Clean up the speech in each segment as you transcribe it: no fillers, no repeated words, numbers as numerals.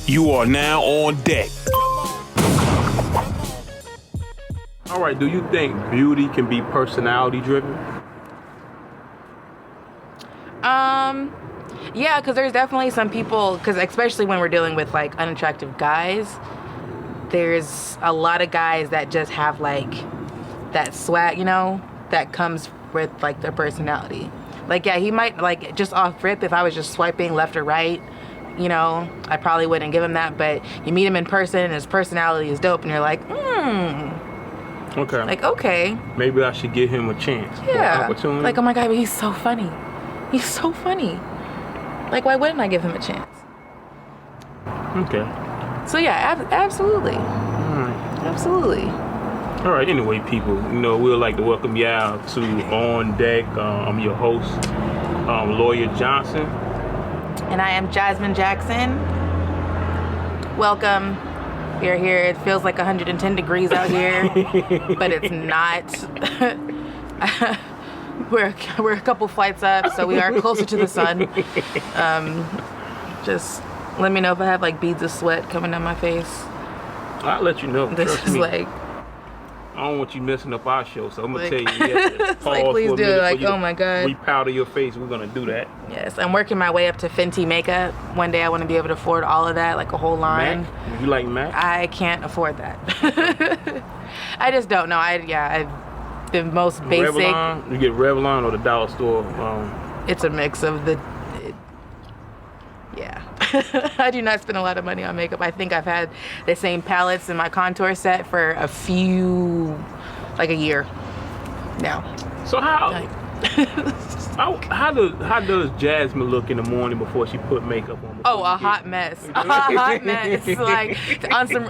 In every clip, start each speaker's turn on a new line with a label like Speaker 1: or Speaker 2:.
Speaker 1: You are now on deck.
Speaker 2: All right, do you think beauty can be personality driven?
Speaker 3: Yeah, because there's definitely some people, because especially when we're dealing with like unattractive guys, there's a lot of guys that just have like that swag, you know, that comes with like their personality. Like, yeah, he might, like, just off rip, if I was just swiping left or right, you know, I probably wouldn't give him that. But you meet him in person and his personality is dope and you're like,
Speaker 2: Okay.
Speaker 3: like, okay.
Speaker 2: Maybe I should give him a chance.
Speaker 3: Yeah.
Speaker 2: Opportunity.
Speaker 3: Like, oh my God, but he's so funny. He's so funny. Like, why wouldn't I give him a chance?
Speaker 2: Okay.
Speaker 3: So yeah, absolutely.
Speaker 2: All right.
Speaker 3: Absolutely.
Speaker 2: All right. Anyway, people, you know, we'd like to welcome y'all to On Deck. I'm your host, Lawyer Johnson.
Speaker 3: And I am Jasmine Jackson. Welcome. We are here. It feels like 110 degrees out here, but it's not. We're a couple flights up, so we are closer to the sun. Just let me know if I have like beads of sweat coming down my face.
Speaker 2: I'll let you know.
Speaker 3: This
Speaker 2: Trust
Speaker 3: is
Speaker 2: me.
Speaker 3: like,
Speaker 2: I don't want you messing up our show, so I'm gonna
Speaker 3: like,
Speaker 2: tell you.
Speaker 3: it's like, please do it. Like, oh my God.
Speaker 2: Repowder your face. We're gonna do that.
Speaker 3: Yes, I'm working my way up to Fenty makeup. One day I want to be able to afford all of that, like a whole line.
Speaker 2: Mac? You like Mac?
Speaker 3: I can't afford that. I just don't know. I've the most basic.
Speaker 2: Revlon? You get Revlon or the dollar store?
Speaker 3: It's a mix of the. Yeah. I do not spend a lot of money on makeup. I think I've had the same palettes in my contour set for like a year now.
Speaker 2: So how does Jasmine look in the morning before she put makeup on?
Speaker 3: Oh, a hot mess. A hot mess. Like,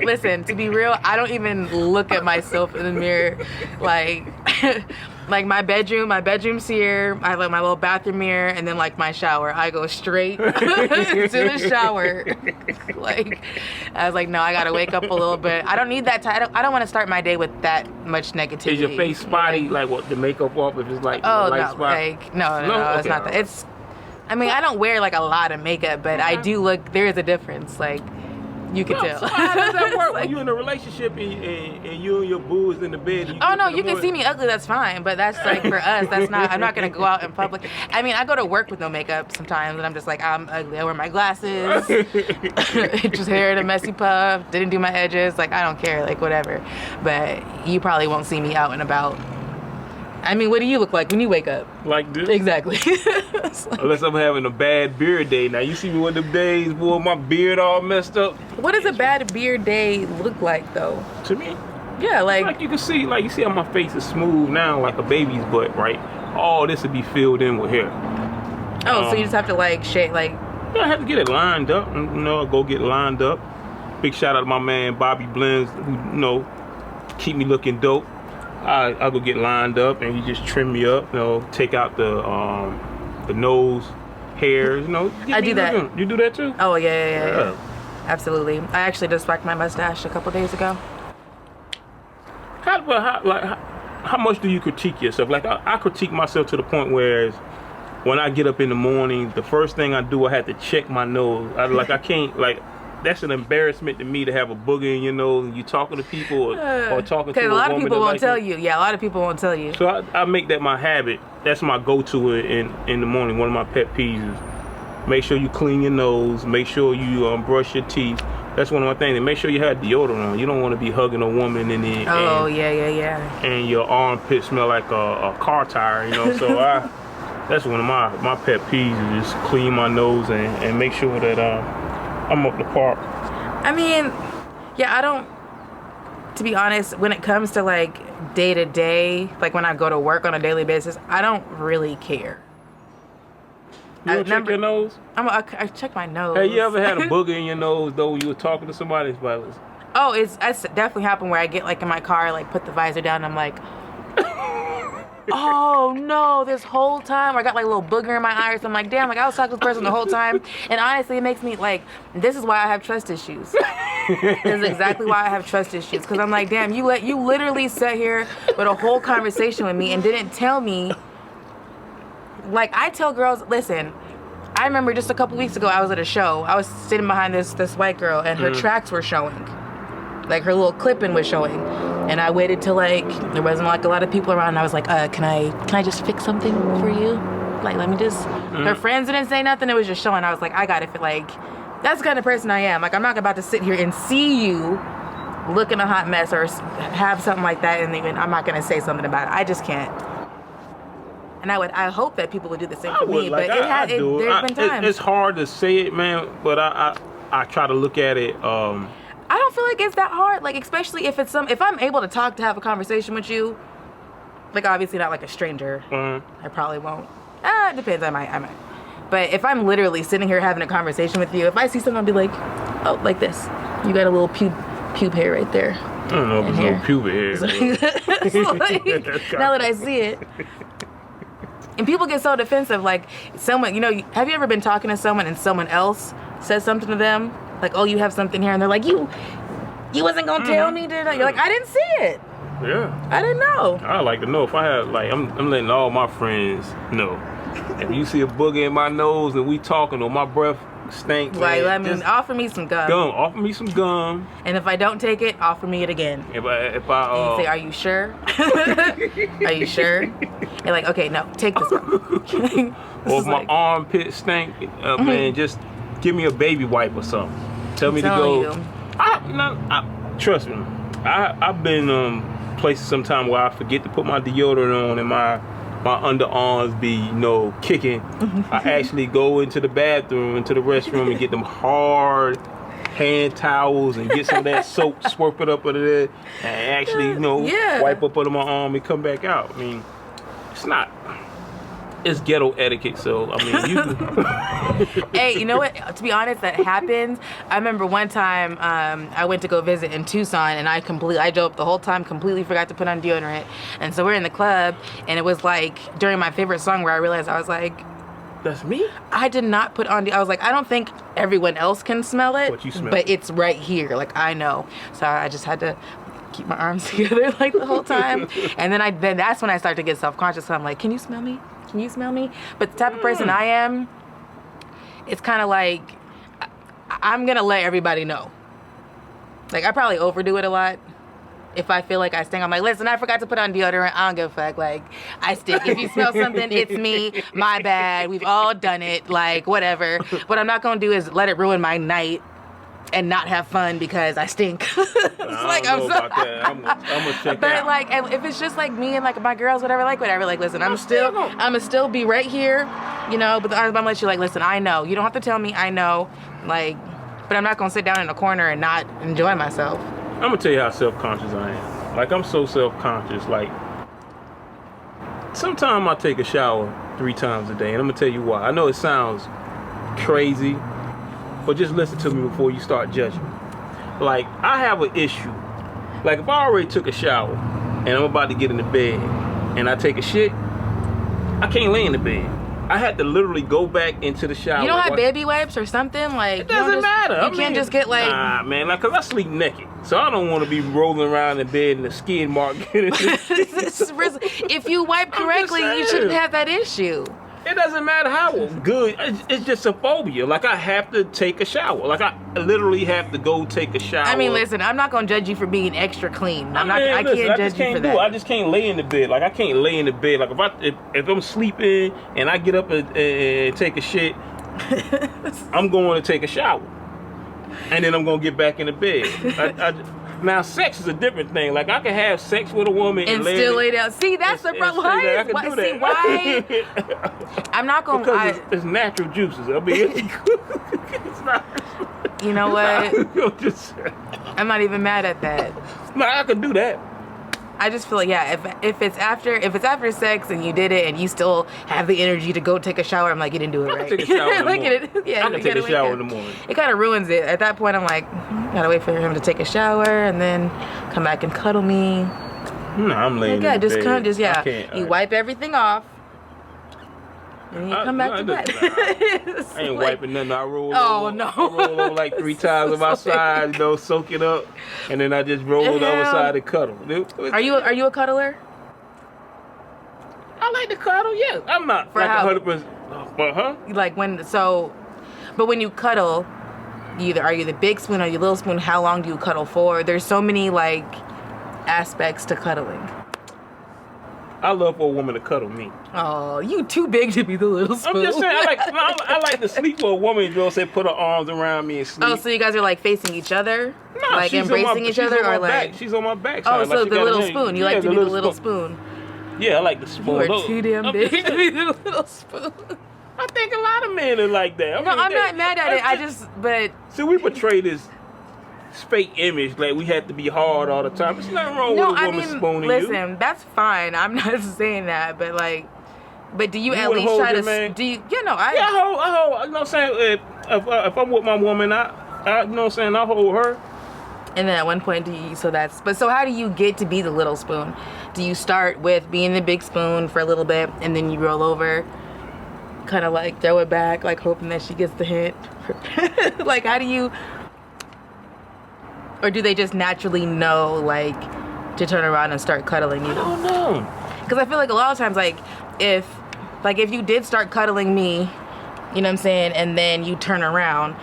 Speaker 3: listen, to be real, I don't even look at myself in the mirror. Like, like my bedroom's here. I have like my little bathroom mirror and then like my shower. I go straight to the shower. Like, I was like, no, I gotta wake up a little bit. I don't need that time. I don't want to start my day with that much negativity.
Speaker 2: Is your face spotty? Like what, the makeup off? If it's like
Speaker 3: oh
Speaker 2: light
Speaker 3: no,
Speaker 2: spot?
Speaker 3: like no,
Speaker 2: Okay,
Speaker 3: it's not that. It's, I mean, I don't wear like a lot of makeup, but I do look. There is a difference. Like, you can tell.
Speaker 2: So how does that work?
Speaker 3: Like,
Speaker 2: when you're in a relationship and you and your boo is in the bed?
Speaker 3: Oh no, you can see me ugly. That's fine, but that's like for us. That's not. I'm not gonna go out in public. I mean, I go to work with no makeup sometimes, and I'm just like, I'm ugly. I wear my glasses, just hair in a messy puff. Didn't do my edges. Like, I don't care. Like, whatever. But you probably won't see me out and about. I mean, what do you look like when you wake up?
Speaker 2: Like this?
Speaker 3: Exactly.
Speaker 2: Like, unless I'm having a bad beard day. Now you see me one of them days, boy, my beard all messed up.
Speaker 3: What does a bad beard day look like, though?
Speaker 2: To me,
Speaker 3: yeah,
Speaker 2: like you can see, like you see how my face is smooth now, like a baby's butt, right? All this would be filled in with hair.
Speaker 3: Oh, so you just have to like shave, like.
Speaker 2: Yeah, I have to get it lined up. You know, go get lined up. Big shout out to my man Bobby Blends, who keep me looking dope. I go get lined up and you just trim me up, take out the nose hairs,
Speaker 3: I do that.
Speaker 2: You do that too?
Speaker 3: Oh yeah. Absolutely. I actually just whacked my mustache a couple days ago.
Speaker 2: How much do you critique yourself? Like I critique myself to the point where when I get up in the morning, the first thing I do, I have to check my nose. I can't that's an embarrassment to me to have a booger in your nose and you talking to people or talking to a woman. Because
Speaker 3: a lot of people won't tell you. Yeah, a lot of people won't tell you.
Speaker 2: So I make that my habit. That's my go-to in the morning. One of my pet peeves is make sure you clean your nose. Make sure you brush your teeth. That's one of my things. And make sure you have deodorant on. You don't want to be hugging a woman and
Speaker 3: yeah.
Speaker 2: And your armpit smell like a car tire, So that's one of my pet peeves is just clean my nose and make sure that I'm up the park.
Speaker 3: I mean, yeah, I don't, to be honest, when it comes to like day to day, like when I go to work on a daily basis, I don't really care.
Speaker 2: You don't check your nose?
Speaker 3: I check my nose.
Speaker 2: Have you ever had a booger in your nose though when you were talking to somebody?
Speaker 3: Oh, it's definitely happened where I get like in my car, like put the visor down and I'm like, oh no, this whole time I got like a little booger in my iris. I'm like, damn, like I was talking to this person the whole time. And honestly, it makes me like, this is why I have trust issues. This is exactly why I have trust issues. Because I'm like, damn, you literally sat here with a whole conversation with me and didn't tell me. Like, I tell girls, listen, I remember just a couple weeks ago, I was at a show. I was sitting behind this white girl, and her tracks were showing. Like, her little clipping was showing. And I waited till, like, there wasn't, like, a lot of people around. And I was like, can I just fix something for you? Like, let me just... Her friends didn't say nothing. It was just showing. I was like, I got it. Like, that's the kind of person I am. Like, I'm not about to sit here and see you look in a hot mess or have something like that, and even I'm not going to say something about it. I just can't. And I hope that people would do the same for me,
Speaker 2: like,
Speaker 3: but there's been times.
Speaker 2: It's hard to say it, man, but I try to look at it.
Speaker 3: I don't feel like it's that hard, like, especially if I'm able to have a conversation with you, like, obviously not like a stranger. I probably won't. It depends, I might. But if I'm literally sitting here having a conversation with you, if I see something, I'll be like, oh, like this. You got a little pube hair right there.
Speaker 2: I don't know if it's no pubic hair.
Speaker 3: Like, now that I see it. And people get so defensive, like, someone, have you ever been talking to someone and someone else says something to them? Like, oh, you have something here, and they're like, you wasn't gonna tell me, did I? You're like, I didn't see it.
Speaker 2: Yeah.
Speaker 3: I didn't know.
Speaker 2: I like to know if I have, like, I'm letting all my friends know. If you see a booger in my nose and we talking or my breath stinks,
Speaker 3: like, offer me some gum.
Speaker 2: Offer me some gum.
Speaker 3: And if I don't take it, offer me it again.
Speaker 2: If I
Speaker 3: and you say, are you sure? Are you sure? You're like, okay, no, take this gum.
Speaker 2: Or if my armpit stink, man, just give me a baby wipe or something. Tell me to go. Trust me. I've been places sometime where I forget to put my deodorant on and my underarms be, kicking. I actually go into the restroom and get them hard hand towels and get some of that soap, swirp it up under there, and actually, wipe up under my arm and come back out. I mean, it's ghetto etiquette, so I mean, you.
Speaker 3: Hey, you know what? To be honest, that happens. I remember one time I went to go visit in Tucson, and I drove up the whole time, completely forgot to put on deodorant. And so we're in the club, and it was like during my favorite song where I realized I was like,
Speaker 2: "That's me."
Speaker 3: I did not put on. I was like, I don't think everyone else can smell it, but it's right here. Like, I know. So I just had to keep my arms together like the whole time. And then that's when I started to get self-conscious. So I'm like, can you smell me? Can you smell me? But the type of person I am, it's kind of like, I'm going to let everybody know. Like, I probably overdo it a lot. If I feel like I stink, I'm like, listen, I forgot to put on deodorant. I don't give a fuck. Like, I stink. If you smell something, it's me. My bad. We've all done it. Like, whatever. What I'm not going to do is let it ruin my night and not have fun because I stink. It's
Speaker 2: like, I'm about that. I'm gonna check
Speaker 3: but
Speaker 2: out.
Speaker 3: Like, and if it's just like me and like my girls, whatever, like listen, I'm gonna still be right here, but I'm gonna let you, like, listen, I know. You don't have to tell me, I know. Like, but I'm not gonna sit down in a corner and not enjoy myself.
Speaker 2: I'm gonna tell you how self-conscious I am. Like, I'm so self-conscious. Like, sometimes I take a shower 3 times a day, and I'm gonna tell you why. I know it sounds crazy, but just listen to me before you start judging. Like, I have an issue. Like, if I already took a shower and I'm about to get in the bed and I take a shit, I can't lay in the bed. I had to literally go back into the shower.
Speaker 3: You don't have baby wipes or something? Like,
Speaker 2: it doesn't matter.
Speaker 3: You can't just get, like...
Speaker 2: Nah, man, like, 'cause I sleep naked. So I don't want to be rolling around in bed and the skin mark.
Speaker 3: If you wipe correctly, you shouldn't have that issue.
Speaker 2: It doesn't matter how good. It's just a phobia. Like, I have to take a shower. Like, I literally have to go take a shower.
Speaker 3: I mean, listen, I'm not gonna judge you for being extra clean. I can't judge you for that.
Speaker 2: I just can't lay in the bed. Like, I can't lay in the bed. Like, if I'm sleeping and I get up and take a shit, I'm going to take a shower, and then I'm gonna get back in the bed. Now, sex is a different thing. Like, I can have sex with a woman and
Speaker 3: still lay down. See, that's the problem. Why? I'm not going to...
Speaker 2: Because it's natural juices. I mean, it's not...
Speaker 3: You know what? I'm not even mad at that.
Speaker 2: No, I can do that.
Speaker 3: I just feel like, if it's after sex and you did it and you still have the energy to go take a shower, I'm like, you didn't do it right.
Speaker 2: I can take a shower in the morning. I can take a shower in the morning.
Speaker 3: It kind of ruins it. At that point, I'm like, gotta wait for him to take a shower and then come back and cuddle me.
Speaker 2: No, I'm laying in bed.
Speaker 3: You wipe everything off. And you come back to bed.
Speaker 2: I ain't wiping nothing. I roll over.
Speaker 3: No.
Speaker 2: I roll over like 3 times on my side, soak it up, and then I just roll the other side and cuddle.
Speaker 3: Are you a cuddler?
Speaker 2: I like to cuddle, yes. I'm not
Speaker 3: For
Speaker 2: like
Speaker 3: how?
Speaker 2: 100%.
Speaker 3: Like but when you cuddle, are you the big spoon or you little spoon? How long do you cuddle for? There's so many like aspects to cuddling.
Speaker 2: I love for a woman to cuddle me.
Speaker 3: Oh, you too big to be the little spoon.
Speaker 2: I'm just saying, I like to sleep with a woman. Say, put her arms around me and sleep.
Speaker 3: Oh, so you guys are like facing each other,
Speaker 2: nah,
Speaker 3: like embracing each other, or like
Speaker 2: she's on my back.
Speaker 3: Oh,
Speaker 2: side.
Speaker 3: so
Speaker 2: like
Speaker 3: the little spoon. You like to be the little spoon.
Speaker 2: Yeah, I like the spoon.
Speaker 3: You are too damn big to be the little spoon.
Speaker 2: I think a lot of men are like that.
Speaker 3: No, I'm not mad at it. But
Speaker 2: see, we portray this fake image like we have to be hard all the time. There's nothing wrong with a woman spooning you.
Speaker 3: Listen, that's fine. I'm not saying that, but like, do you at least try to?
Speaker 2: Man.
Speaker 3: Do you? Yeah,
Speaker 2: I hold. You know what I'm saying? If I'm with my woman, I you know what I'm saying? I hold her.
Speaker 3: And then at one point, so how do you get to be the little spoon? Do you start with being the big spoon for a little bit, and then you roll over, kind of like throw it back, like hoping that she gets the hint? Like, how do you? Or do they just naturally know, like, to turn around and start cuddling you?
Speaker 2: I don't know.
Speaker 3: Because I feel like a lot of times, like, if you did start cuddling me, you know what I'm saying, and then you turn around,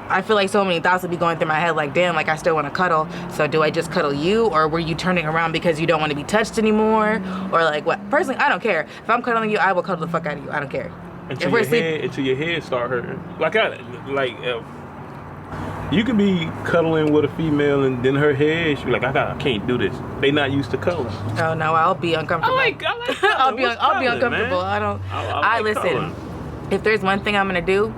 Speaker 3: I feel like so many thoughts would be going through my head, like, damn, like, I still want to cuddle. So do I just cuddle you, or were you turning around because you don't want to be touched anymore? Or, like, what? Personally, I don't care. If I'm cuddling you, I will cuddle the fuck out of you. I don't care.
Speaker 2: Until your head start hurting. You could be cuddling with a female and then her head, she be like, I can't do this. They not used to cuddling.
Speaker 3: Oh no, I'll be uncomfortable.
Speaker 2: I like
Speaker 3: I'll be uncomfortable.
Speaker 2: Man?
Speaker 3: I listen. Cuddling. If there's one thing I'm gonna do,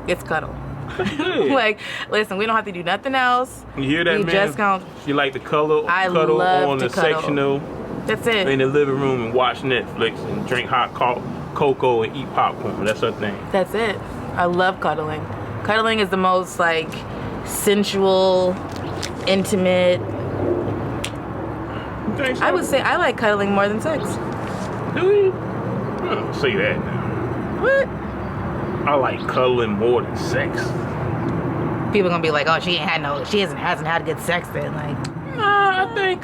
Speaker 3: it's cuddle. Like, listen, we don't have to do nothing else.
Speaker 2: You hear that, man?
Speaker 3: Just gonna,
Speaker 2: she like to cuddle
Speaker 3: love
Speaker 2: on
Speaker 3: to
Speaker 2: the
Speaker 3: cuddle.
Speaker 2: sectional.
Speaker 3: That's it.
Speaker 2: In the living room and watch Netflix and drink hot cocoa and eat popcorn. That's her thing.
Speaker 3: That's it. I love cuddling. Cuddling is the most like sensual, intimate.
Speaker 2: So?
Speaker 3: I would say I like cuddling more than sex.
Speaker 2: Do you? I don't say that now.
Speaker 3: What?
Speaker 2: I like cuddling more than sex.
Speaker 3: People gonna be like, oh, she hasn't had good sex then. Like,
Speaker 2: nah, I think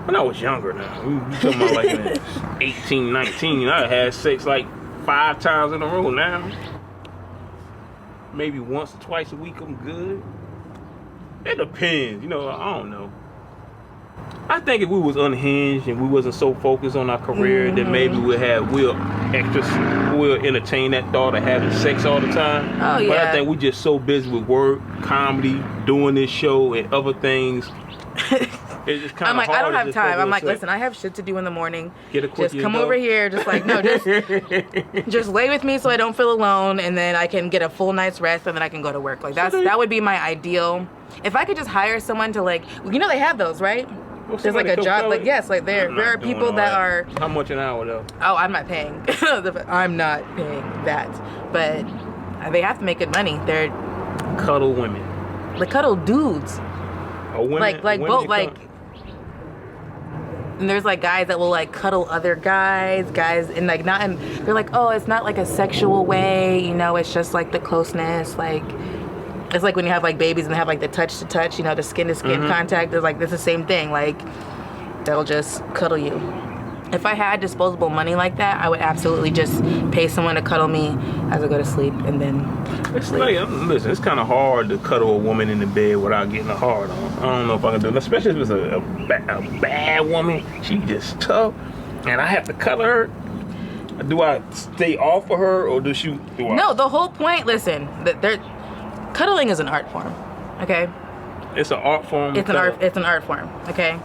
Speaker 2: when I was younger now, we talking about like 18, 19, I had sex like 5 times in a row now. Maybe once or twice a week I'm good. It depends, I don't know. I think if we was unhinged and we wasn't so focused on our career, then maybe we'll entertain that thought of having sex all the time.
Speaker 3: Oh, yeah.
Speaker 2: But I think we just so busy with work, comedy, doing this show and other things. It's just kind of
Speaker 3: I'm like,
Speaker 2: hard
Speaker 3: I don't have
Speaker 2: to
Speaker 3: time. I'm like,
Speaker 2: sex.
Speaker 3: listen, I have shit to do in the morning.
Speaker 2: Get a quickie
Speaker 3: just come
Speaker 2: and go.
Speaker 3: over here. Just like, no, just lay with me so I don't feel alone, and then I can get a full night's rest, and then I can go to work. Like that would be my ideal. If I could just hire someone to like, they have those, right?
Speaker 2: Well,
Speaker 3: there's like a job, like yes, like there are people that are.
Speaker 2: How much an hour though?
Speaker 3: Oh, I'm not paying. I'm not paying that, but they have to make good money. They're
Speaker 2: cuddle women.
Speaker 3: Like cuddle dudes.
Speaker 2: Oh, women,
Speaker 3: like both like. And there's like guys that will like cuddle other guys, and like not, and they're like, oh, it's not like a sexual way, it's just like the closeness, like it's like when you have like babies and they have like the touch to touch, the skin to skin contact. There's like it's the same thing, like they'll just cuddle you. If I had disposable money like that, I would absolutely just pay someone to cuddle me as I go to sleep and then sleep.
Speaker 2: Listen, it's kind of hard to cuddle a woman in the bed without getting a hard on. I don't know if I can do it, especially if it's a bad woman. She just tough, and I have to cuddle her. Do I stay off of her, or do I?
Speaker 3: No, the whole point, listen, cuddling is an art form, okay?
Speaker 2: It's an art form?
Speaker 3: It's an art form, okay?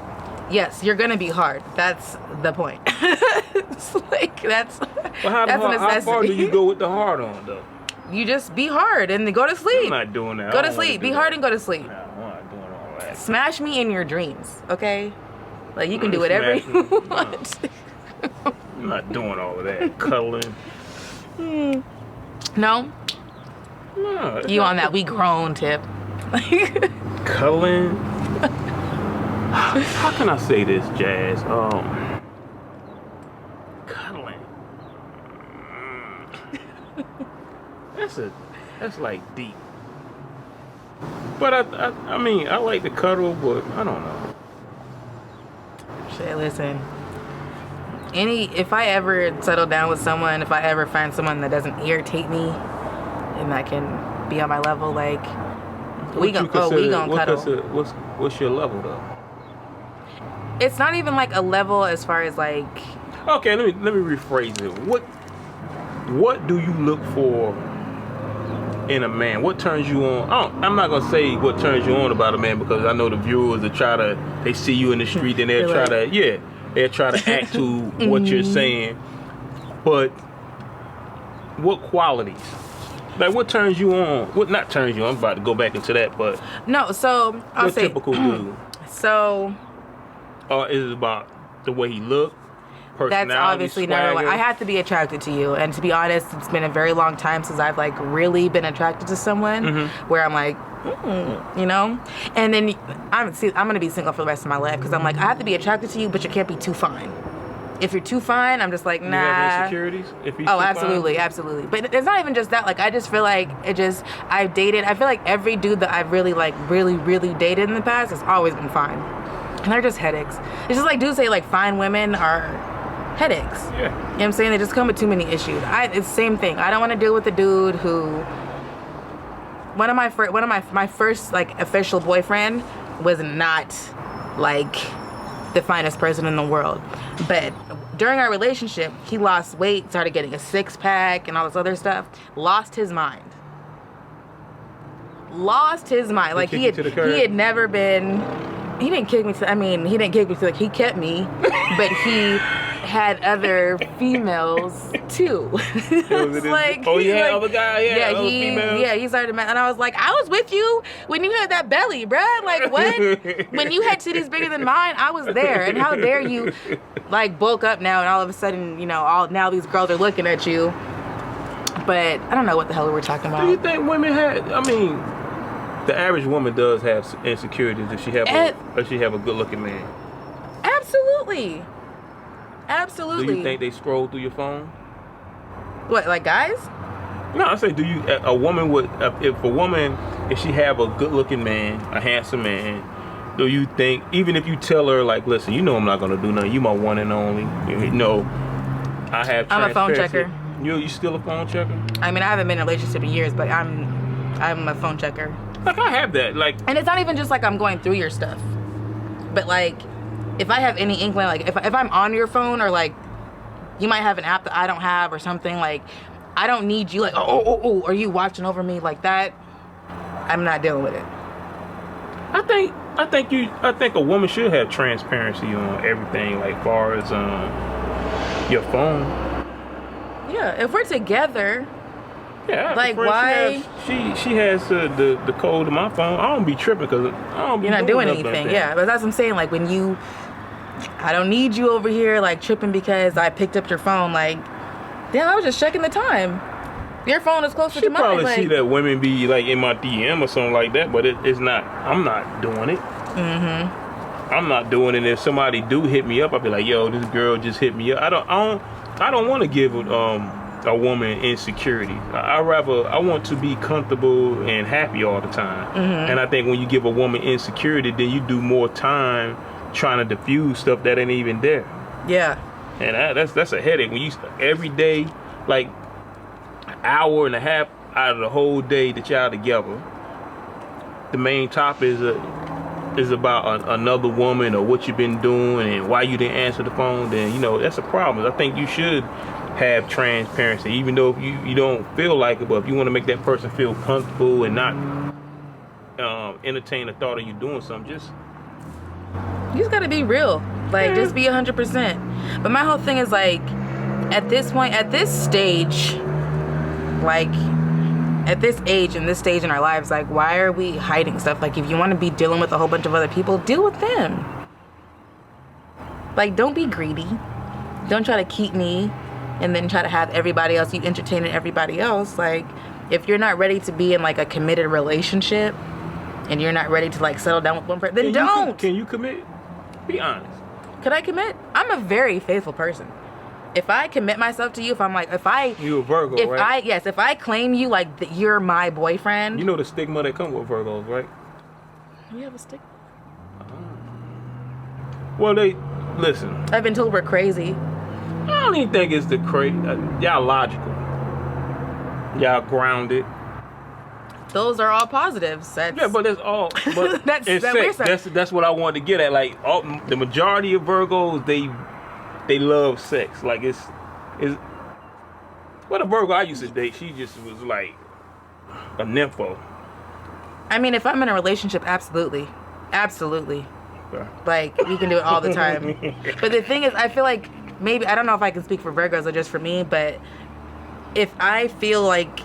Speaker 3: Yes, you're gonna be hard. That's the point. It's like that's a necessity.
Speaker 2: How far do you go with the hard on though?
Speaker 3: You just be hard and then go to sleep.
Speaker 2: I'm not doing that.
Speaker 3: Go to sleep. Be hard and go to sleep.
Speaker 2: No, I'm not doing all that.
Speaker 3: Smash me in your dreams, okay? Like you can do whatever you want.
Speaker 2: I'm not doing all of that. Cuddling.
Speaker 3: No?
Speaker 2: No.
Speaker 3: You on that we grown tip.
Speaker 2: Cuddling. how can I say this, Jazz? Cuddling. That's like deep. But I mean, I like to cuddle, but I don't know.
Speaker 3: Shit, listen. If I ever settle down with someone, if I ever find someone that doesn't irritate me and that can be on my level, like we gonna cuddle.
Speaker 2: What's your level though?
Speaker 3: It's not even like a level as far as like.
Speaker 2: Okay, let me rephrase it. What do you look for in a man? What turns you on? I'm not gonna say what turns you on about a man, because I know the viewers they see you in the street and they'll try to act to what you're saying. But what qualities? Like, what turns you on? What not turns you on? I'm about to go back into that, but
Speaker 3: no. So I'll say
Speaker 2: typical dude.
Speaker 3: So,
Speaker 2: is it about the way he look?
Speaker 3: That's obviously number one. I have to be attracted to you, and to be honest, it's been a very long time since I've like really been attracted to someone where I'm like, you know. And then I'm gonna be single for the rest of my life because I'm like, I have to be attracted to you, but you can't be too fine. If you're too fine, I'm just like, nah.
Speaker 2: You have insecurities?
Speaker 3: Absolutely. But it's not even just that. Like, I just feel like I feel like every dude that I've really dated in the past has always been fine. And they're just headaches. It's just like dudes say like fine women are headaches.
Speaker 2: Yeah.
Speaker 3: You know what I'm saying? They just come with too many issues. It's the same thing. I don't want to deal with a dude who... One of my first like official boyfriend was not like the finest person in the world. But during our relationship, he lost weight, started getting a 6-pack and all this other stuff. Lost his mind. Like he had never been... He didn't kick me to like he kept me, but he had other females too.
Speaker 2: Other guy,
Speaker 3: he started, and I was like, I was with you when you had that belly, bruh. Like what? When you had titties bigger than mine, I was there. And how dare you, like, bulk up now and all of a sudden, you know, now these girls are looking at you. But I don't know what the hell we were talking about.
Speaker 2: Do you think women the average woman does have insecurities if she have a good-looking man?
Speaker 3: Absolutely.
Speaker 2: Do you think they scroll through your phone?
Speaker 3: What, like guys?
Speaker 2: No, I say, if she have a good-looking man, a handsome man, do you think, even if you tell her, like, listen, you know I'm not gonna do nothing, you my one and only, you know, I'm
Speaker 3: a phone checker.
Speaker 2: You still a phone checker?
Speaker 3: I mean, I haven't been in a relationship in years, but I'm a phone checker.
Speaker 2: Like, I have that, like...
Speaker 3: And it's not even just like I'm going through your stuff. But like, if I have any inkling, like if I'm on your phone, or like you might have an app that I don't have or something, like I don't need you like, oh, are you watching over me like that? I'm not dealing with it.
Speaker 2: I think a woman should have transparency on everything, like far as your phone.
Speaker 3: Yeah, if we're together...
Speaker 2: Yeah,
Speaker 3: like why?
Speaker 2: She has the code to my phone. I don't be tripping because I don't be.
Speaker 3: You're not doing anything.
Speaker 2: Like
Speaker 3: Yeah, but that's what I'm saying. Like I don't need you over here like tripping because I picked up your phone. Like, damn, I was just checking the time. Your phone is closer to mine.
Speaker 2: You probably see that women be like in my DM or something like that, but it's not. I'm not doing it. I'm not doing it. If somebody do hit me up, I'll be like, yo, this girl just hit me up. I don't want to give a woman insecurity. I want to be comfortable and happy all the time. And I think when you give a woman insecurity, then you do more time trying to diffuse stuff that ain't even there. Yeah. And that's a headache when you every day, like an hour and a half out of the whole day that y'all together, the main topic is about another woman or what you've been doing and why you didn't answer the phone. Then you know that's a problem. I think you should have transparency, even though if you don't feel like it, but if you want to make that person feel comfortable and not entertain the thought of you doing something, you
Speaker 3: just gotta be real. Like, just be 100%. But my whole thing is like, at this point, at this stage, like at this age and this stage in our lives, like, why are we hiding stuff? Like, if you want to be dealing with a whole bunch of other people, deal with them. Like, don't be greedy. Don't try to keep me and then try to have everybody else, you entertaining everybody else. Like, if you're not ready to be in like a committed relationship and you're not ready to like settle down with one person, then don't.
Speaker 2: Can you commit? Be honest.
Speaker 3: Could I commit? I'm a very faithful person. If I commit myself to you,
Speaker 2: You a Virgo, right?
Speaker 3: If I claim you like that you're my boyfriend.
Speaker 2: You know the stigma that comes with Virgos, right?
Speaker 3: You have a stigma?
Speaker 2: Well, listen.
Speaker 3: I've been told we're crazy.
Speaker 2: I don't even think it's the crazy. Y'all logical. Y'all grounded.
Speaker 3: Those are all positives.
Speaker 2: Yeah, but that's all. But that's what I wanted to get at. Like the majority of Virgos, they love sex. Like it's. What a Virgo I used to date, she just was like a nympho.
Speaker 3: I mean, if I'm in a relationship, absolutely. Okay. Like we can do it all the time. But the thing is, I feel like maybe I don't know if I can speak for Virgos or just for me, but if I feel like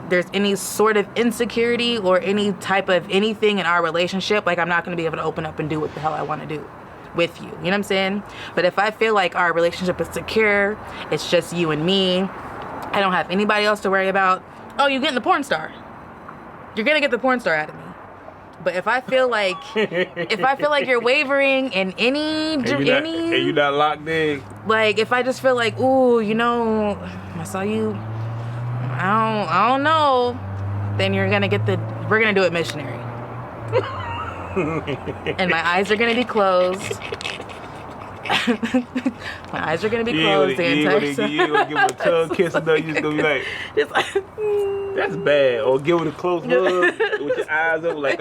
Speaker 3: there's any sort of insecurity or any type of anything in our relationship, like I'm not going to be able to open up and do what the hell I want to do with you. You know what I'm saying? But if I feel like our relationship is secure, it's just you and me, I don't have anybody else to worry about. Oh, you're getting the porn star. You're going to get the porn star out of me. But if I feel like you're wavering in and
Speaker 2: you're not locked in,
Speaker 3: like if I just feel like, ooh, you know, I saw you, I don't know, then we're gonna do it missionary. And my eyes are gonna be closed. My eyes are gonna be closed the entire time.
Speaker 2: You ain't gonna give him a tongue kiss or nothing. You just gonna be like, that's bad. Or give it a close hug with your eyes open, like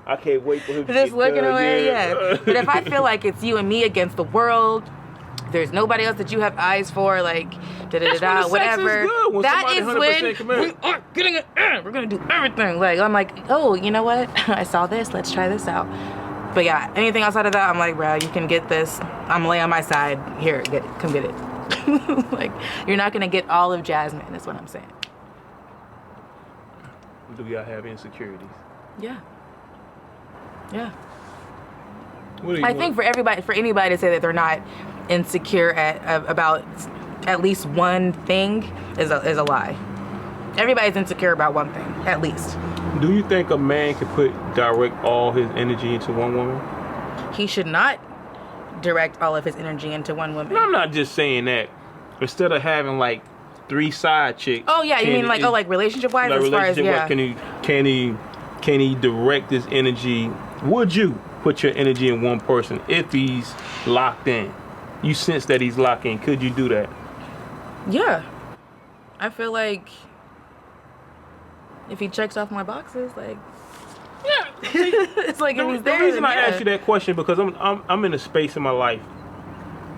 Speaker 2: I can't wait for him to
Speaker 3: just
Speaker 2: get
Speaker 3: looking
Speaker 2: done.
Speaker 3: away. Yeah. But if I feel like it's you and me against the world, there's nobody else that you have eyes for, like whatever. That is when we are getting it in. We're gonna do everything. Like I'm like, oh, you know what? I saw this. Let's try this out. But yeah, anything outside of that, I'm like, bro, you can get this. I'm laying on my side. Here, get it. Come get it. Like, you're not gonna get all of Jasmine. That's what I'm saying.
Speaker 2: Do y'all have insecurities?
Speaker 3: Yeah. Yeah.
Speaker 2: I
Speaker 3: think for anybody to say that they're not insecure about at least one thing is a lie. Everybody's insecure about one thing, at least.
Speaker 2: Do you think a man can direct all his energy into one woman?
Speaker 3: He should not direct all of his energy into one woman.
Speaker 2: No, I'm not just saying that. Instead of having like 3 side chicks.
Speaker 3: Oh yeah, you mean like relationship wise, as far as yeah.
Speaker 2: Can he direct his energy? Would you put your energy in one person if he's locked in? You sense that he's locked in. Could you do that?
Speaker 3: Yeah. I feel like if he checks off my boxes, like
Speaker 2: yeah,
Speaker 3: it's like if he's there.
Speaker 2: The reason I asked you that question because I'm in a space in my life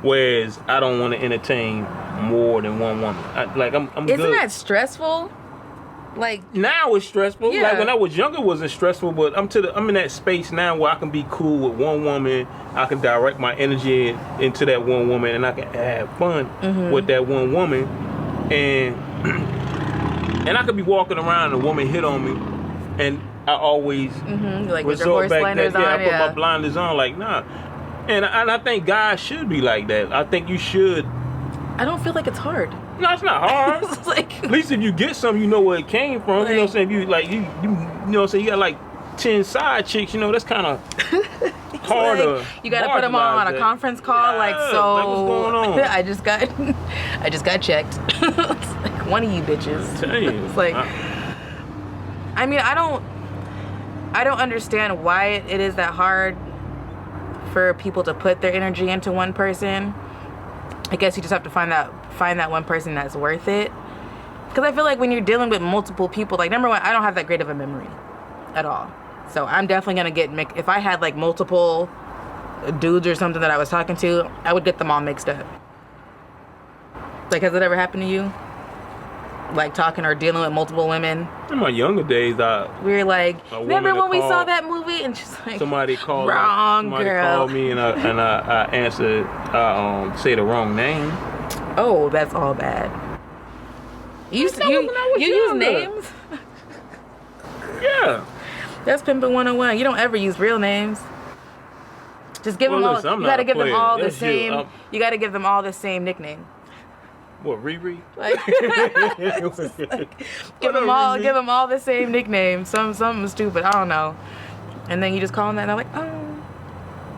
Speaker 2: whereas I don't want to entertain more than one woman. I'm
Speaker 3: Isn't
Speaker 2: good.
Speaker 3: that stressful? Like
Speaker 2: now it's stressful.
Speaker 3: Yeah.
Speaker 2: Like when I was younger, it wasn't stressful. But I'm in that space now where I can be cool with one woman. I can direct my energy into that one woman, and I can have fun with that one woman. And I could be walking around and a woman hit on me, and I always
Speaker 3: like with your horse blinders on.
Speaker 2: I put my blinders on. Like nah. And I think guys should be like that. I think you should.
Speaker 3: I don't feel like it's hard.
Speaker 2: No, it's not hard.
Speaker 3: It's like,
Speaker 2: at least if you get something, you know where it came from.
Speaker 3: Like,
Speaker 2: you know what I'm saying? If you like you know what I'm saying? You got like 10 side chicks. You know that's kind of hard.
Speaker 3: Like, you got to put them on a conference call.
Speaker 2: Yeah,
Speaker 3: like so.
Speaker 2: Like what's going on?
Speaker 3: I just got checked. It's like one of you bitches.
Speaker 2: Tell you.
Speaker 3: It's like. I mean, I don't understand why it is that hard for people to put their energy into one person. I guess you just have to find that one person that's worth it. Because I feel like when you're dealing with multiple people, like number one, I don't have that great of a memory at all. So I'm definitely gonna get mixed. If I had like multiple dudes or something that I was talking to, I would get them all mixed up. Like, has it ever happened to you? Like talking or dealing with multiple women?
Speaker 2: In my younger days,
Speaker 3: we were like, remember when we saw that movie? And she's like,
Speaker 2: somebody called me and I answered, say the wrong name.
Speaker 3: Oh, that's all bad. You use names?
Speaker 2: Yeah.
Speaker 3: That's pimping 101. You don't ever use real names. Just give them all. You gotta give them all the same. You gotta give them all the same nickname.
Speaker 2: What, Riri?
Speaker 3: Like, give them all the same nickname. Something stupid. I don't know. And then you just call them that, and they're like, oh.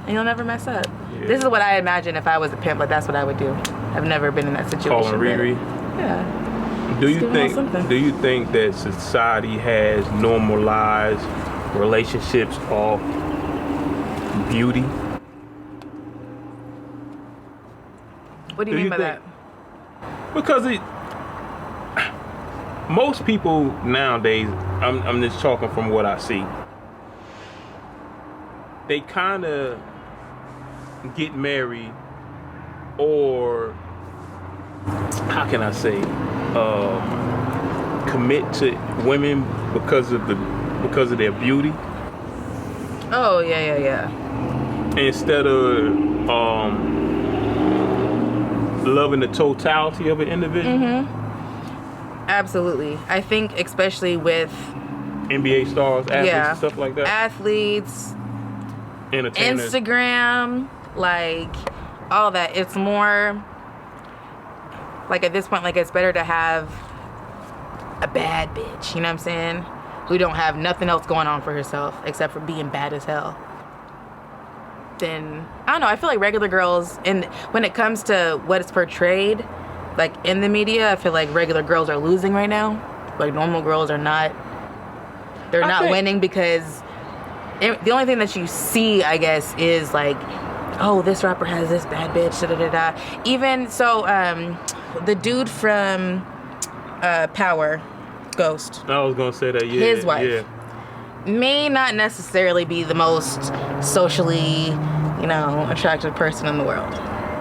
Speaker 3: and you'll never mess up.
Speaker 2: Yeah.
Speaker 3: This is what I imagine if I was a pimp. Like, that's what I would do. I've never been in that situation.
Speaker 2: Calling Riri.
Speaker 3: Yeah.
Speaker 2: Do
Speaker 3: Just
Speaker 2: you
Speaker 3: giving her
Speaker 2: think?
Speaker 3: something.
Speaker 2: Do you think that society has normalized relationships of beauty?
Speaker 3: What do you mean by that?
Speaker 2: Because most people nowadays, I'm just talking from what I see, they kind of get married, or how can I say, commit to women because of their beauty.
Speaker 3: Oh, yeah.
Speaker 2: Instead of loving the totality of an individual.
Speaker 3: Mm-hmm. Absolutely. I think especially with
Speaker 2: NBA stars, athletes, and stuff like that.
Speaker 3: Athletes,
Speaker 2: Entertainers.
Speaker 3: Instagram, like all that. It's more like at this point, like it's better to have a bad bitch, you know what I'm saying? Who don't have nothing else going on for herself except for being bad as hell. Then I don't know, I feel like regular girls, and when it comes to what is portrayed like in the media, I feel like regular girls are losing right now. Like normal girls are not, they're not winning, because the only thing that you see, I guess, is like, oh, this rapper has this bad bitch, da-da-da-da. Even so, the dude from Power, Ghost,
Speaker 2: I was gonna say that. Yeah,
Speaker 3: his wife may not necessarily be the most socially, attractive person in the world.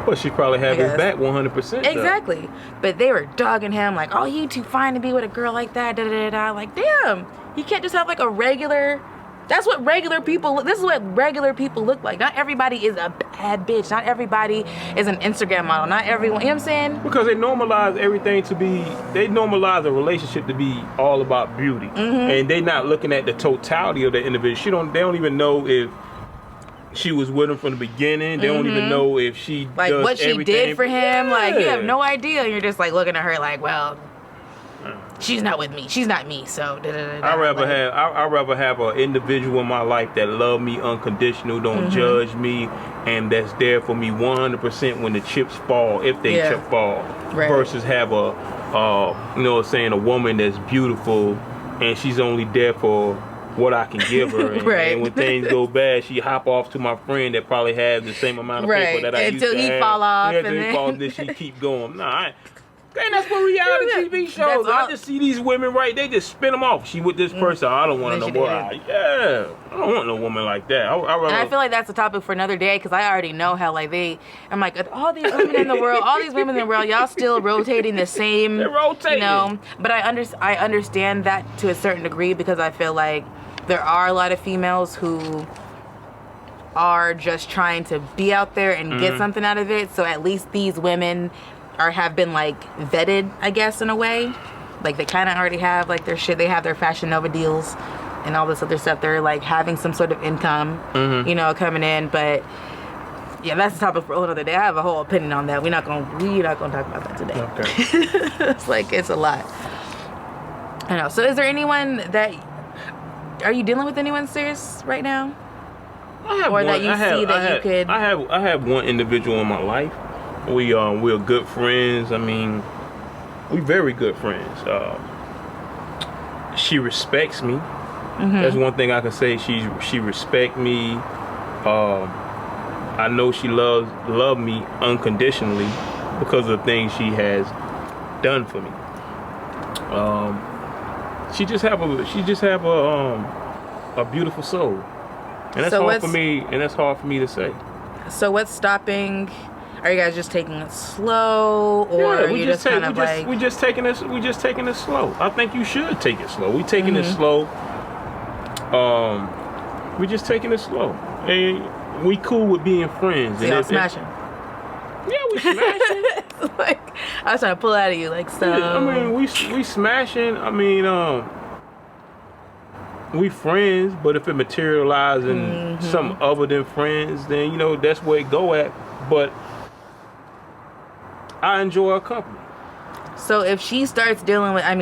Speaker 2: Well, she probably had his back 100%.
Speaker 3: Exactly. But they were dogging him like, oh, you too fine to be with a girl like that, da-da-da-da. Like, damn, you can't just have like a regular. That's what regular people, this is what regular people look like. Not everybody is a bad bitch. Not everybody is an Instagram model. Not everyone, you know what I'm saying?
Speaker 2: Because they normalize everything they normalize a relationship to be all about beauty.
Speaker 3: Mm-hmm.
Speaker 2: And they not looking at the totality of the individual. They don't even know if she was with him from the beginning. They don't even know if she
Speaker 3: like
Speaker 2: does
Speaker 3: what she
Speaker 2: everything.
Speaker 3: did for him.
Speaker 2: Yeah.
Speaker 3: Like, you have no idea. And you're just like looking at her like, well, she's not with me. She's not me. So
Speaker 2: I'd rather have an individual in my life that love me unconditional, don't judge me, and that's there for me 100% when the chips fall, if they chip fall.
Speaker 3: Right.
Speaker 2: Versus have a woman that's beautiful and she's only there for what I can give her, and,
Speaker 3: right.
Speaker 2: and when things go bad, she hop off to my friend that probably has the same amount of paper that I used to have.
Speaker 3: Until he fall off,
Speaker 2: and then she keep going. And that's what reality TV shows. I just see these women, right? They just spin them off. She with this person. I don't want no more. I don't want no woman like that.
Speaker 3: And I feel like that's a topic for another day, because I already know how I'm like, all these women in the world, y'all still rotating the same.
Speaker 2: They're rotating.
Speaker 3: But I understand that to a certain degree, because I feel like there are a lot of females who are just trying to be out there and get something out of it. So at least these women have been like vetted, I guess, in a way. Like they kind of already have like their shit. They have their Fashion Nova deals and all this other stuff. They're like having some sort of income, coming in. But yeah, that's a topic for another day. I have a whole opinion on that. We're not gonna talk about that today. Okay. it's a lot. I know. So is there anyone are you dealing with anyone serious right now?
Speaker 2: I have one individual in my life. We're good friends. I mean, we very good friends. She respects me. That's one thing I can say. She respects me. I know she loves me unconditionally because of the things she has done for me. She just have a beautiful soul, and that's hard for me. And that's hard for me to say.
Speaker 3: So what's stopping? Are you guys just taking it slow, or are you just kind of like?
Speaker 2: We just taking it slow. I think you should take it slow. We taking it slow. We just taking it slow, and we cool with being friends.
Speaker 3: So y'all smashing.
Speaker 2: Yeah, we smashing.
Speaker 3: Like I was trying to pull out of you, like so.
Speaker 2: Yeah, I mean, we smashing. I mean, we friends, but if it materializes in something other than friends, then that's where it go at. But I enjoy her company.
Speaker 3: So if she starts dealing with, I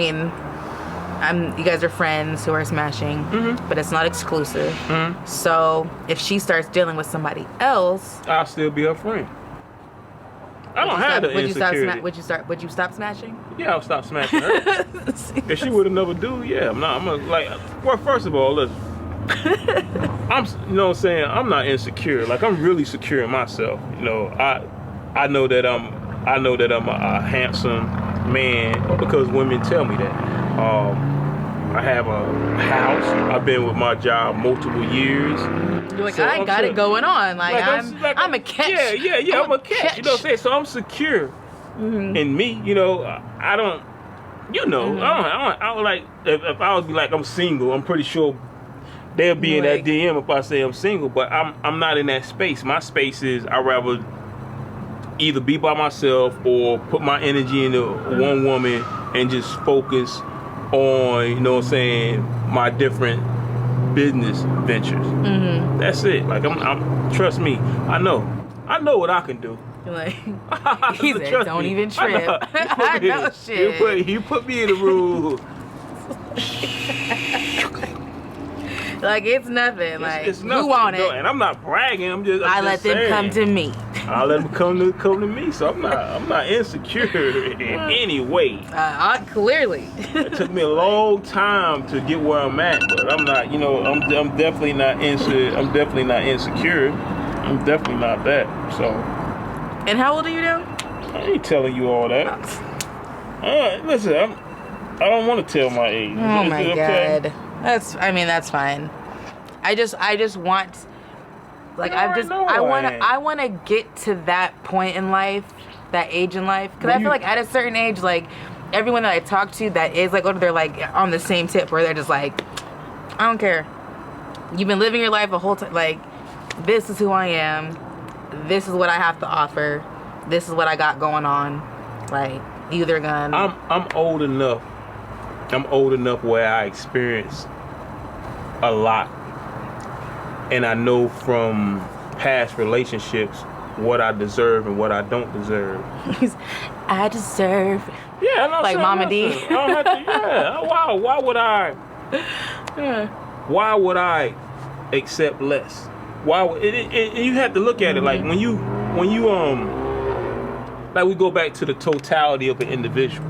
Speaker 3: you guys are friends who are smashing, but it's not exclusive. So if she starts dealing with somebody else,
Speaker 2: I'll still be her friend. I don't have the insecurity.
Speaker 3: Would you stop smashing?
Speaker 2: Yeah, I'll stop smashing her. If she would have never do, yeah, well, first of all, listen. You know what I'm saying? I'm not insecure. Like, I'm really secure in myself. You know, I know that I'm a handsome man because women tell me that. I have a house. I've been with my job multiple years.
Speaker 3: You're like, so I got it going on. Like I'm a catch.
Speaker 2: Yeah. I'm a catch. You know what I'm saying? So I'm secure in me. You know, I don't. You know, I don't like if I would be like I'm single. I'm pretty sure they'll be in that DM if I say I'm single. But I'm not in that space. My space is I rather either be by myself or put my energy into one woman and just focus on, you know what I'm saying, my different business ventures. That's it. Like I'm trust me, I know what I can do.
Speaker 3: Like he said, don't even trip. I know shit.
Speaker 2: You put me in the room.
Speaker 3: Like it's nothing. Like
Speaker 2: it's nothing.
Speaker 3: Who want it?
Speaker 2: And I'm not bragging. I'm just
Speaker 3: let them
Speaker 2: saying.
Speaker 3: come to me.
Speaker 2: I let them come to me. So I'm not insecure in any way.
Speaker 3: Clearly.
Speaker 2: It took me a long time to get where I'm at, but I'm not. You know, I'm definitely not insecure. I'm definitely not insecure. I'm definitely not that. So.
Speaker 3: And how old are you now?
Speaker 2: I ain't telling you all that. Listen, I don't want to tell my age.
Speaker 3: Oh my God. That's fine. I just want, like, I want to get to that point in life, that age in life, because I feel like at a certain age, like, everyone that I talk to that is like older, they're like on the same tip where they're just like, I don't care. You've been living your life the whole time. Like, this is who I am. This is what I have to offer. This is what I got going on. Like, either gonna.
Speaker 2: I'm old enough. I'm old enough where I experience a lot, and I know from past relationships what I deserve and what I don't deserve.
Speaker 3: I deserve.
Speaker 2: Yeah, no,
Speaker 3: like Mama D.
Speaker 2: I don't have to, yeah. Why would I? Why would I accept less? You have to look at it like when you like we go back to the totality of an individual.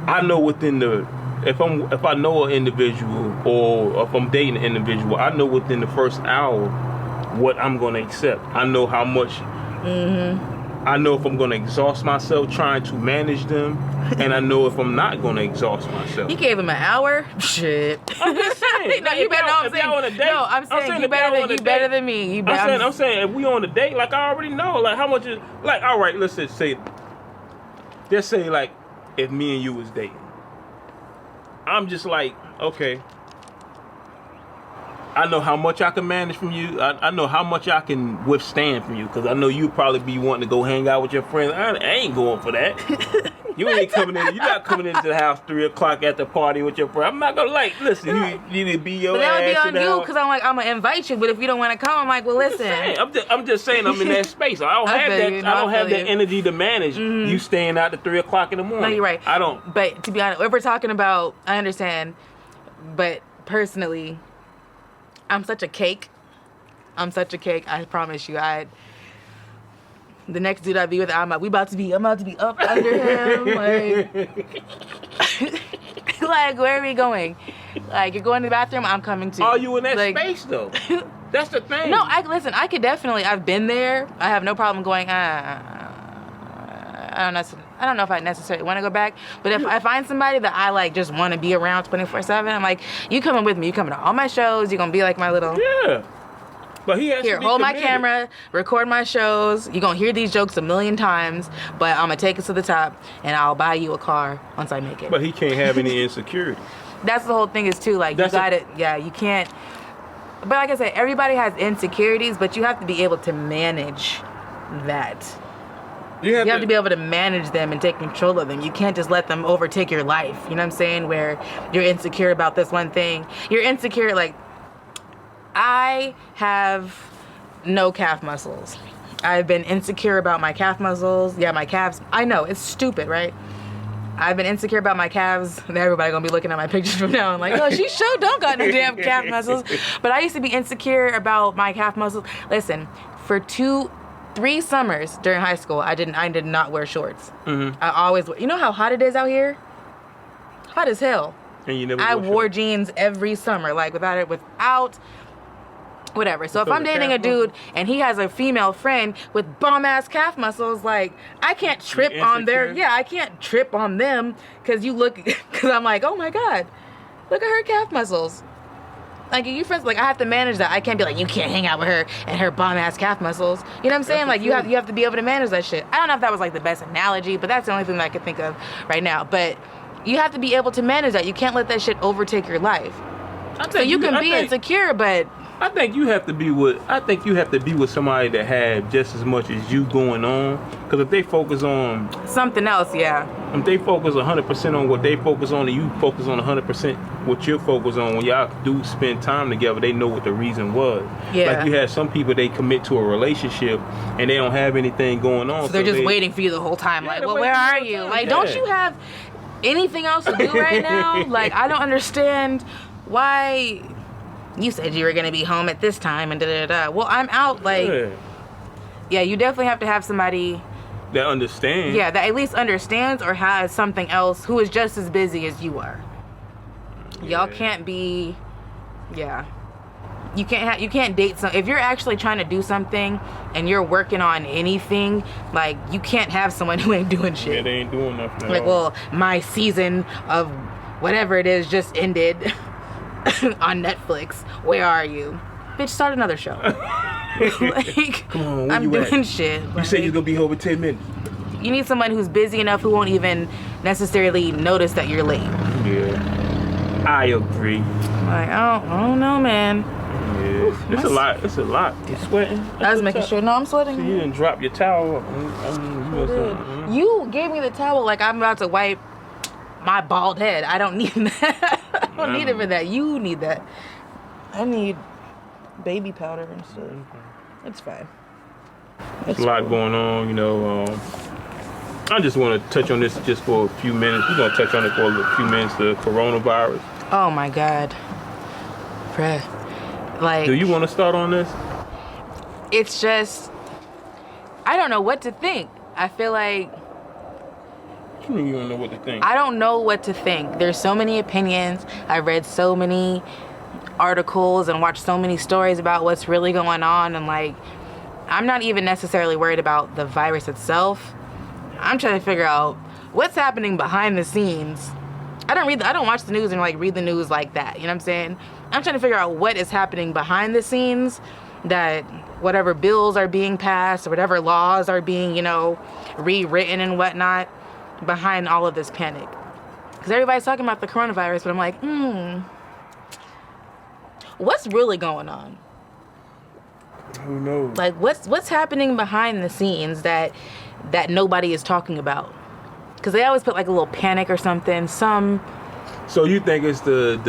Speaker 2: I know if I know an individual or if I'm dating an individual, I know within the first hour what I'm gonna accept. I know how much. I know if I'm gonna exhaust myself trying to manage them, and I know if I'm not gonna exhaust myself.
Speaker 3: You gave him an hour? Shit.
Speaker 2: I'm just saying.
Speaker 3: No, you better. No, I'm saying.
Speaker 2: On a date,
Speaker 3: no, I'm saying you better than me.
Speaker 2: I'm saying if we on a date, like I already know, like how much is like. All right, let's just say like if me and you was dating, I'm just like, okay, I know how much I can manage from you. I know how much I can withstand from you, because I know you probably be wanting to go hang out with your friends. I ain't going for that. You ain't coming in. You're not coming into the house 3:00 at the party with your friend. I'm not gonna listen. You need to be your. But
Speaker 3: that would be on you, because I'm gonna invite you. But if you don't want to come, I'm like, well, listen.
Speaker 2: I'm just saying I'm in that space. I don't have that energy to manage you staying out to 3:00 in the morning.
Speaker 3: No, you're right.
Speaker 2: I don't.
Speaker 3: But to be honest, if we're talking about, I understand. But personally, I'm such a cake. I promise you. The next dude I be with, I'm about to be up under him. Like, where are we going? Like, you're going to the bathroom, I'm coming too.
Speaker 2: Are you in that space though? That's the thing.
Speaker 3: No, listen. I could definitely. I've been there. I have no problem going. I don't know if I necessarily want to go back, but if I find somebody that I like, just want to be around 24/7, I'm like, you coming with me? You coming to all my shows? You gonna be like my little.
Speaker 2: Yeah. But he has
Speaker 3: here,
Speaker 2: to be
Speaker 3: hold
Speaker 2: committed.
Speaker 3: my camera, record my shows. You're going to hear these jokes a million times, but I'm going to take it to the top, and I'll buy you a car once I make it.
Speaker 2: But he can't have any insecurity.
Speaker 3: That's the whole thing is, too. Like, you can't. But like I said, everybody has insecurities, but you have to be able to manage that. You have to be able to manage them and take control of them. You can't just let them overtake your life. You know what I'm saying? Where you're insecure about this one thing. You're insecure, like, I have no calf muscles. I've been insecure about my calf muscles. Yeah, my calves. I know, it's stupid, right? I've been insecure about my calves. Everybody gonna be looking at my pictures from now and like, oh, she sure don't got no damn calf muscles. But I used to be insecure about my calf muscles. Listen, for 3 summers during high school, I did not wear shorts. I always, you know how hot it is out here? Hot as hell.
Speaker 2: And you never
Speaker 3: I wore jeans every summer, like without whatever. So if I'm dating a dude and he has a female friend with bum ass calf muscles, like I can't trip on I can't trip on them because I'm like, oh my God, look at her calf muscles. Like, you friends, like I have to manage that. I can't be like, you can't hang out with her and her bum ass calf muscles. You know what I'm saying? Like you have to be able to manage that shit. I don't know if that was like the best analogy, but that's the only thing that I could think of right now. But you have to be able to manage that. You can't let that shit overtake your life. So you can be insecure, but
Speaker 2: I think you have to be with somebody that have just as much as you going on. Because if they focus on
Speaker 3: something else,
Speaker 2: if they focus 100% on what they focus on, and you focus on 100% what you're focused on, when y'all do spend time together, they know what the reason was.
Speaker 3: Yeah.
Speaker 2: Like you have some people, they commit to a relationship and they don't have anything going on.
Speaker 3: So they're just waiting for you the whole time. Like, well, where are you? Like, don't you have anything else to do right now? Like, I don't understand why you said you were going to be home at this time and da-da-da. Well, I'm out. Like, yeah, you definitely have to have somebody
Speaker 2: that understands.
Speaker 3: Yeah, that at least understands or has something else who is just as busy as you are. Y'all can't be, you can't date if you're actually trying to do something and you're working on anything, like you can't have someone who ain't doing shit.
Speaker 2: Yeah, they ain't doing nothing.
Speaker 3: Like, well, my season of whatever it is just ended on Netflix. Where are you? Bitch, start another show. Like,
Speaker 2: come on, where
Speaker 3: I'm
Speaker 2: you
Speaker 3: doing
Speaker 2: at?
Speaker 3: shit.
Speaker 2: You said you're gonna be home in 10 minutes.
Speaker 3: You need someone who's busy enough who won't even necessarily notice that you're late.
Speaker 2: Yeah. I agree.
Speaker 3: Like, I don't know, man.
Speaker 2: Yeah. It's a lot. It's a lot. You sweating?
Speaker 3: I was making sure. No, I'm sweating.
Speaker 2: So you didn't drop your towel.
Speaker 3: You gave me the towel like I'm about to wipe my bald head. I don't need that. I don't need it for that. You need that. I need baby powder and stuff. It's fine.
Speaker 2: There's a lot going on, you know. I just want to touch on this just for a few minutes. We're going to touch on it for a few minutes, the coronavirus.
Speaker 3: Oh, my God. Bruh. Like,
Speaker 2: do you want to start on this?
Speaker 3: It's just, I don't know what to think. I feel like...
Speaker 2: You don't know what to think.
Speaker 3: I don't know what to think. There's so many opinions. I read so many articles and watched so many stories about what's really going on. And, like, I'm not even necessarily worried about the virus itself. I'm trying to figure out what's happening behind the scenes. I don't watch the news and like read the news like that. You know what I'm saying? I'm trying to figure out what is happening behind the scenes, that whatever bills are being passed or whatever laws are being, rewritten and whatnot behind all of this panic. Because everybody's talking about the coronavirus, but I'm like, what's really going on?
Speaker 2: Who knows?
Speaker 3: Like, what's happening behind the scenes that nobody is talking about? Because they always put like a little panic or something.
Speaker 2: So you think it's the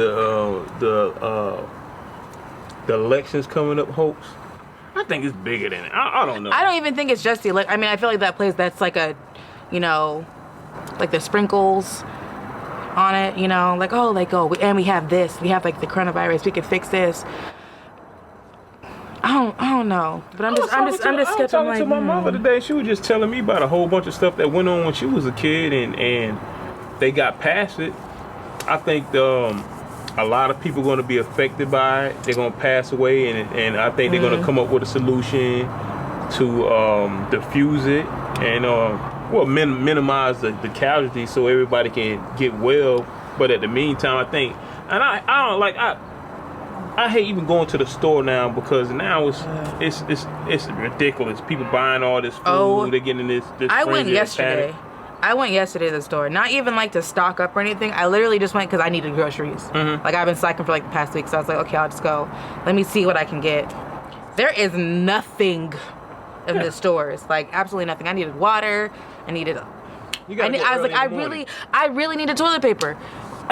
Speaker 2: elections coming up hoax? I think it's bigger than it. I don't know.
Speaker 3: I don't even think it's just the election. I mean, I feel like that's like a, like the sprinkles on it. And we have this. We have like the coronavirus. We could fix this. I don't know, but I'm just skeptical.
Speaker 2: I was talking to my mother today. She was just telling me about a whole bunch of stuff that went on when she was a kid, and they got past it. I think a lot of people are going to be affected by it. They're going to pass away, and I think they're going to come up with a solution to diffuse it and minimize the casualties so everybody can get well. But at the meantime, I think, and I don't like I hate even going to the store now because now it's ridiculous. People buying all this food, they're getting this.
Speaker 3: I went yesterday. To the store. Not even like to stock up or anything. I literally just went because I needed groceries. Like I've been slacking for like the past week, so I was like, okay, I'll just go. Let me see what I can get. There is nothing in the stores. Like absolutely nothing. I needed water. I really needed toilet paper.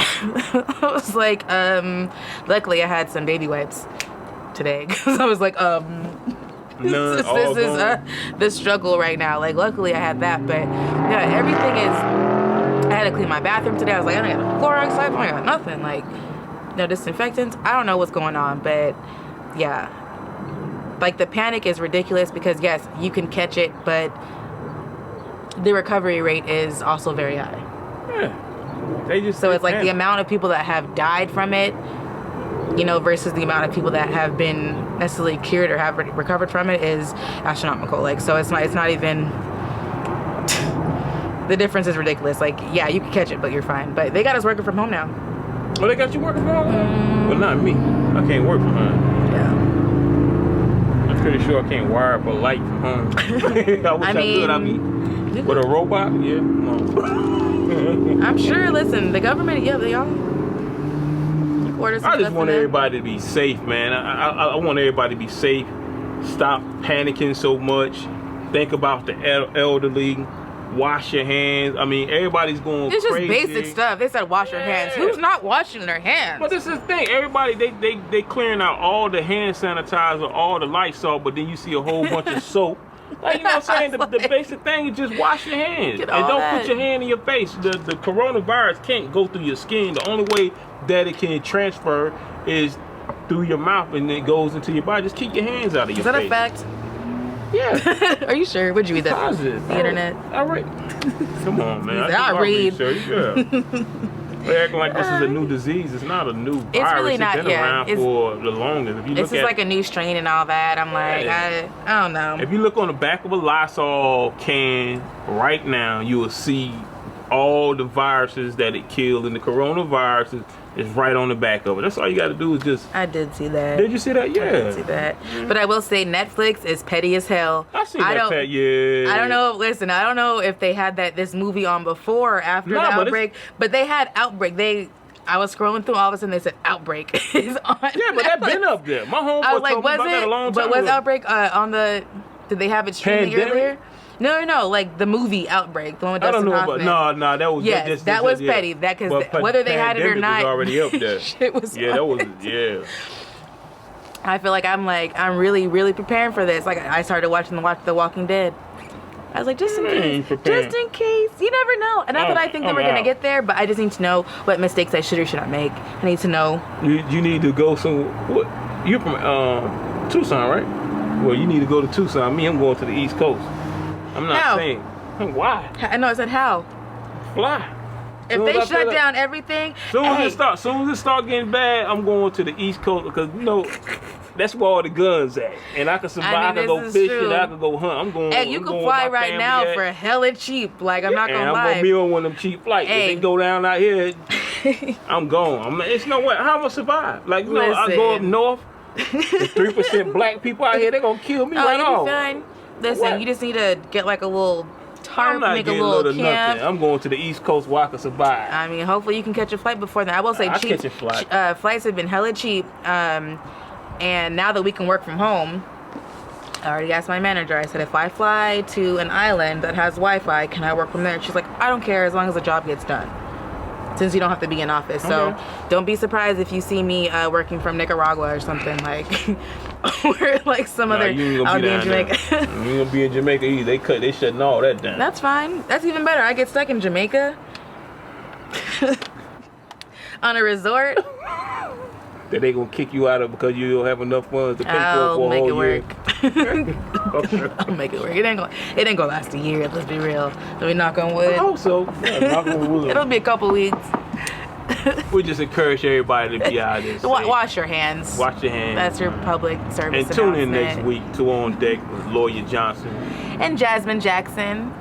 Speaker 3: I was like, luckily I had some baby wipes today because I was like, this is the struggle right now. Like, luckily I had that, but yeah, everything is. I had to clean my bathroom today. I was like, I don't got Clorox wipes, I got nothing. Like, no disinfectants. I don't know what's going on, but yeah. Like, the panic is ridiculous because, yes, you can catch it, but the recovery rate is also very high.
Speaker 2: Yeah.
Speaker 3: So it's like the amount of people that have died from it, you know, versus the amount of people that have been necessarily cured or have recovered from it is astronomical. Like, so it's not even, the difference is ridiculous. Like, yeah, you can catch it, but you're fine. But they got us working from home now.
Speaker 2: Oh, they got you working from home? Well, not me. I can't work from home.
Speaker 3: Yeah.
Speaker 2: I'm pretty sure I can't wire up a light from home. I wish I could. I mean, with a robot? Yeah. No.
Speaker 3: I'm sure, listen, the government, yeah, they all.
Speaker 2: I just want everybody to be safe, man. I want everybody to be safe. Stop panicking so much. Think about the elderly. Wash your hands. I mean, everybody's going
Speaker 3: it's
Speaker 2: crazy.
Speaker 3: It's just basic stuff. They said wash your hands. Who's not washing their hands?
Speaker 2: But this is the thing. Everybody, they clearing out all the hand sanitizer, all the Lysol, but then you see a whole bunch of soap. Like, you know what I'm saying? The basic thing is just wash your hands. And don't put your hand in your face. The coronavirus can't go through your skin. The only way that it can transfer is through your mouth, and it goes into your body. Just keep your hands out of your face.
Speaker 3: Is that a fact?
Speaker 2: Yeah.
Speaker 3: Are you sure? Would you read that?
Speaker 2: Positive.
Speaker 3: The internet?
Speaker 2: I read. Come on, man.
Speaker 3: I read.
Speaker 2: Yeah. They're acting like this is a new disease. It's not a new virus.
Speaker 3: It's really not.
Speaker 2: It's been around for the longest. If you look
Speaker 3: it's just like a new strain and all that. I'm like, I don't know.
Speaker 2: If you look on the back of a Lysol can right now, you will see all the viruses that it killed, and the coronavirus is right on the back of it. That's all you got to do is just.
Speaker 3: I did see that.
Speaker 2: Did you see that? Yeah.
Speaker 3: I did see that. But I will say Netflix is petty as hell.
Speaker 2: I see that. Yeah.
Speaker 3: I don't know. Listen, I don't know if they had this movie on before or after the outbreak, but they had Outbreak. I was scrolling through, all of a sudden they said Outbreak is on.
Speaker 2: Yeah, but that's been up there. My homeboy told me about that a long time
Speaker 3: ago. Was
Speaker 2: ago.
Speaker 3: Outbreak on the? Did they have it streaming earlier? No, like the movie Outbreak, the one with Dustin Hoffman.
Speaker 2: No, that was
Speaker 3: that was petty. That because whether they had it or not,
Speaker 2: was already up there.
Speaker 3: Shit was
Speaker 2: that was
Speaker 3: I feel like I'm really, really preparing for this. Like I started watching The Walking Dead. I was like, just in case, you never know. And not that I think that we're gonna get there, but I just need to know what mistakes I should or should not make. I need to know.
Speaker 2: You need to go What? You're from Tucson, right? Well, you need to go to Tucson. I'm going to the East Coast. I'm not saying why.
Speaker 3: I know. I said how.
Speaker 2: Fly.
Speaker 3: If they shut down everything,
Speaker 2: soon as it start getting bad, I'm going to the East Coast because that's where all the guns at, and I can survive. I can go fishing. I can go hunt. I'm going.
Speaker 3: Hey, you can fly right now for hella cheap. Like I'm not gonna lie.
Speaker 2: I'm gonna be on one of them cheap flights. If they go down out here, I'm gone. It's no way. How am I survive? Like I go up north. The 3% black people out here, they're gonna kill me right off.
Speaker 3: Fine. Listen, you just need to get like a little tarp, make a little camp.
Speaker 2: Nothing. I'm going to the East Coast where I can survive.
Speaker 3: I mean, hopefully you can catch a flight before then. I will say cheap. Flights have been hella cheap. And now that we can work from home, I already asked my manager. I said, if I fly to an island that has Wi-Fi, can I work from there? She's like, I don't care as long as the job gets done. Since you don't have to be in office. So don't be surprised if you see me working from Nicaragua or something like, or like some other. I'll be in Jamaica.
Speaker 2: You ain't gonna be in Jamaica either. They shutting all that down.
Speaker 3: That's fine. That's even better. I get stuck in Jamaica on a resort.
Speaker 2: That they gonna kick you out of because you don't have enough funds to pay for a whole year.
Speaker 3: I'll make it work. It ain't gonna last a year. Let's be real. Let me knock on wood.
Speaker 2: I hope so. Yeah, knock on wood.
Speaker 3: It'll be a couple weeks.
Speaker 2: We just encourage everybody to be out there.
Speaker 3: Wash your hands.
Speaker 2: Wash your hands.
Speaker 3: That's your public service.
Speaker 2: And tune in next week to On Deck with Lawyer Johnson
Speaker 3: and Jasmine Jackson.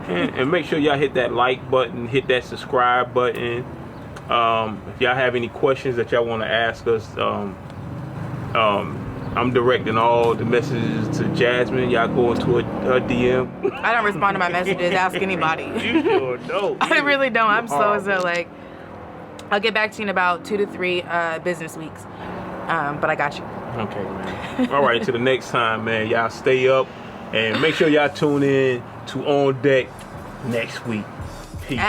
Speaker 2: And make sure y'all hit that like button, hit that subscribe button. If y'all have any questions that y'all want to ask us, I'm directing all the messages to Jasmine. Y'all go into her DM.
Speaker 3: I don't respond to my messages. Ask anybody.
Speaker 2: You sure don't.
Speaker 3: I really don't. I'm so like, I'll get back to you in about 2 to 3 business weeks. But I got you.
Speaker 2: Okay, man. All right, until the next time, man. Y'all stay up and make sure y'all tune in to On Deck next week. Peace.